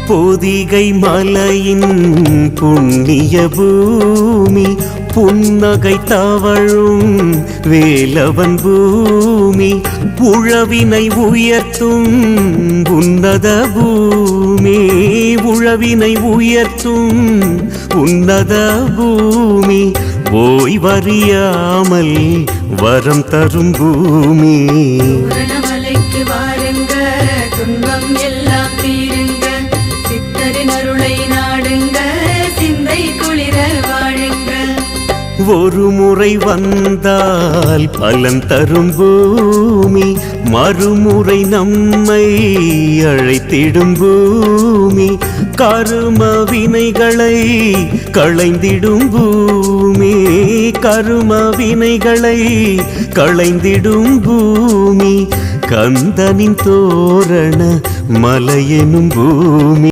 பொதிகை மலையின் புண்ணிய பூமி, புன்னகை தவழும் வேலவன் பூமி, உழவினை உயர்த்தும் உன்னத பூமி, உழவினை உயர்த்தும் உன்னத பூமி, ஓய்வறியாமல் வரம் தரும் பூமி. மலைக்கு வாருங்க, துன்பம் எல்லாம் தீருங்க, சித்தரின் அருளை நாடுங்க, சிந்தை குளிர வாழுங்க. ஒரு முறை வந்தால் பலன் தரும் பூமி, மறுமுறை நம்மை அழைத்திடும் பூமி, கரும வினைகளை களைந்திடும் பூமி, கரும வினைகளை களைந்திடும் பூமி, கந்தனின் தோரண மலையெனும் பூமி.